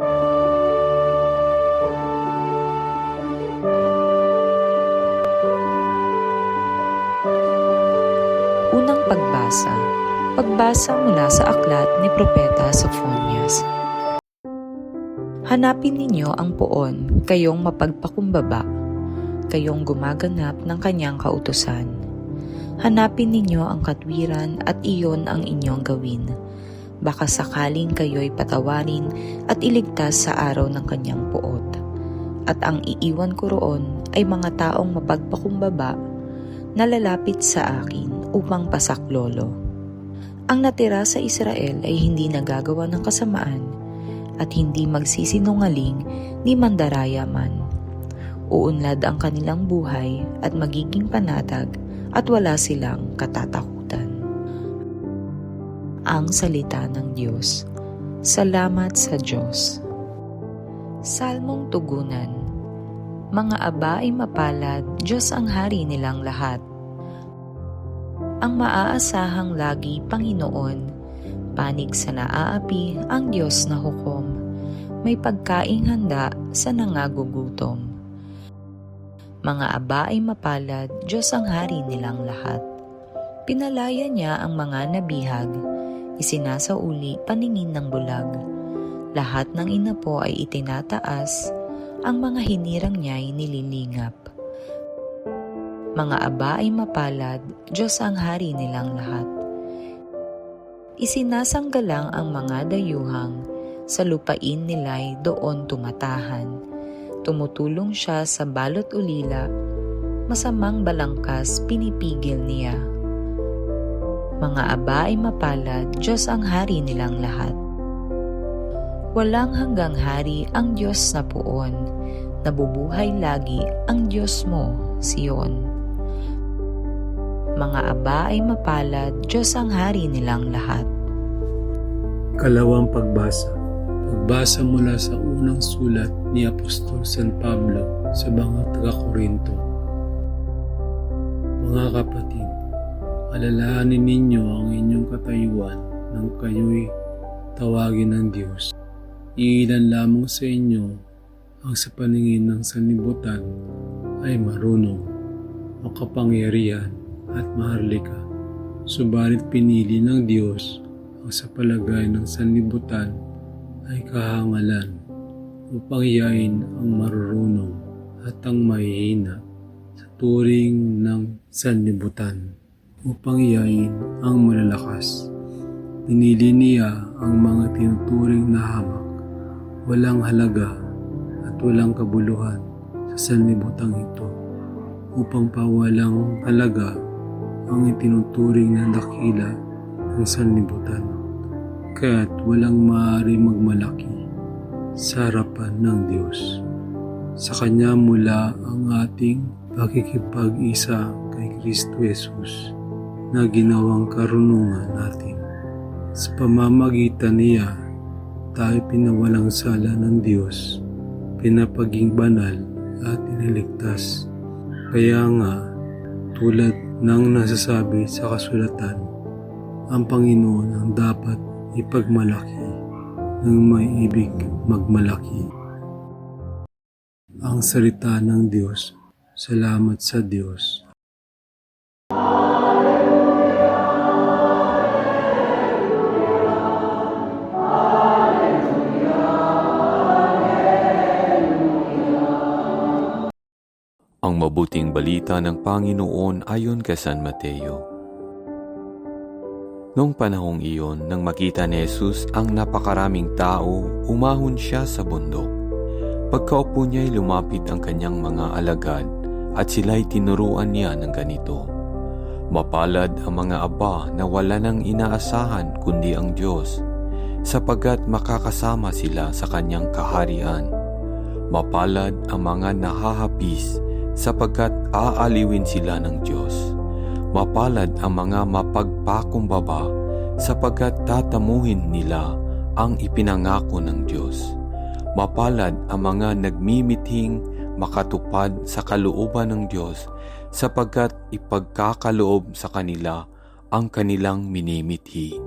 Unang pagbasa. Pagbasa mula sa aklat ni Propeta Sophonias. Hanapin ninyo ang poon, kayong mapagpakumbaba, kayong gumaganap ng kanyang kautusan. Hanapin ninyo ang katwiran at iyon ang inyong gawin. Baka sakaling kayo'y patawarin at iligtas sa araw ng kanyang poot. At ang iiwan ko roon ay mga taong mapagpakumbaba na lalapit sa akin upang pasaklolo. Ang natira sa Israel ay hindi nagagawa ng kasamaan at hindi magsisinungaling ni mandaraya man. Uunlad ang kanilang buhay at magiging panatag at wala silang katatakutan. Ang salita ng Diyos. Salamat sa Diyos. Salmong tugunan. Mga aba ay mapalad, Diyos ang hari nilang lahat. Ang maaasahang lagi, Panginoon, panig sa naaapi ang Diyos na hukom, may pagkaing handa sa nangagugutom. Mga aba ay mapalad, Diyos ang hari nilang lahat. Pinalaya niya ang mga nabihag, isinasauli paningin ng bulag. Lahat ng inapo ay itinataas, ang mga hinirang niya'y nililingap. Mga aba ay mapalad, Diyos ang hari nilang lahat. Isinasanggalang ang mga dayuhang, sa lupain nila'y doon tumatahan. Tumutulong siya sa balot ulila, masamang balangkas pinipigil niya. Mga aba ay mapalad, Diyos ang hari nilang lahat. Walang hanggang hari ang Diyos na poon, nabubuhay lagi ang Diyos mo, Sion. Mga aba ay mapalad, Diyos ang hari nilang lahat. Kalawang pagbasa. Pagbasa mula sa unang sulat ni Apostol San Pablo sa mga taga-Korinto. Mga kapatid, alalahanin ninyo ang inyong katayuan nang kayo'y tawagin ng Diyos. Iilan lamang sa inyo ang sa paningin ng sanlibutan ay marunong, makapangyarihan at maharlika. Subalit pinili ng Diyos ang sa palagay ng sanlibutan ay kahangalan upang iyain ang marurunong at ang mahihina sa turing ng sanlibutan, upang iyain ang malalakas. Pinili niya ang mga tinuturing na hamak, walang halaga at walang kabuluhan sa sanlibutang ito, upang pawalang halaga ang itinuturing na dakila ng sanlibutan, kaya't walang maaari magmalaki sa harapan ng Diyos. Sa Kanya mula ang ating pakikipag-isa kay Kristo Jesus na ginawang karunungan natin. Sa pamamagitan niya, tayo pinawalang sala ng Diyos, pinapaging banal at iniligtas. Kaya nga, tulad ng nasasabi sa kasulatan, ang Panginoon ang dapat ipagmalaki ng may ibig magmalaki. Ang salita ng Diyos. Salamat sa Diyos. Ang mabuting balita ng Panginoon ayon kay San Mateo. Noong panahong iyon, nang makita ni Jesus ang napakaraming tao, umahon siya sa bundok. Pagkaupo niya'y lumapit ang kanyang mga alagad at sila'y tinuruan niya ng ganito. Mapalad ang mga aba na wala nang inaasahan kundi ang Diyos, sapagkat makakasama sila sa kanyang kaharian. Mapalad ang mga nahahapis, sapagkat aaliwin sila ng Diyos. Mapalad ang mga mapagpakumbaba, sapagkat tatamuhin nila ang ipinangako ng Diyos. Mapalad ang mga nagmimithing makatupad sa kalooban ng Diyos, sapagkat ipagkakaloob sa kanila ang kanilang minimithi.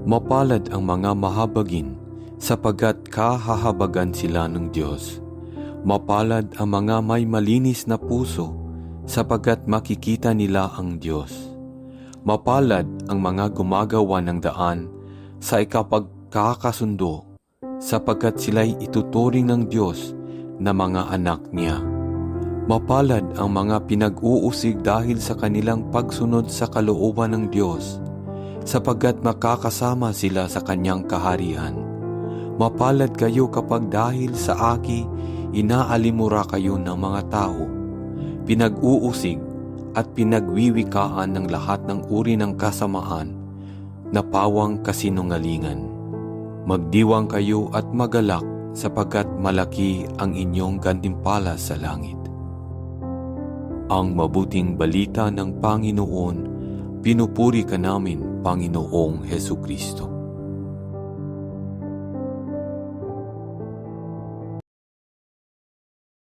Mapalad ang mga mahabagin, sapagkat kahahabagan sila ng Diyos. Mapalad ang mga may malinis na puso, sapagkat makikita nila ang Diyos. Mapalad ang mga gumagawa ng daan sa ikapagkakasundo, sapagkat sila'y ituturing ng Diyos na mga anak niya. Mapalad ang mga pinag-uusig dahil sa kanilang pagsunod sa kalooban ng Diyos, sapagkat makakasama sila sa kanyang kaharian. Mapalad kayo kapag dahil sa aki inaalimura kayo ng mga tao, pinag-uusig at pinagwiwikaan ng lahat ng uri ng kasamaan na pawang kasinungalingan. Magdiwang kayo at magalak sapagkat malaki ang inyong gantimpala sa langit. Ang mabuting balita ng Panginoon, pinupuri ka namin, Panginoong Hesukristo.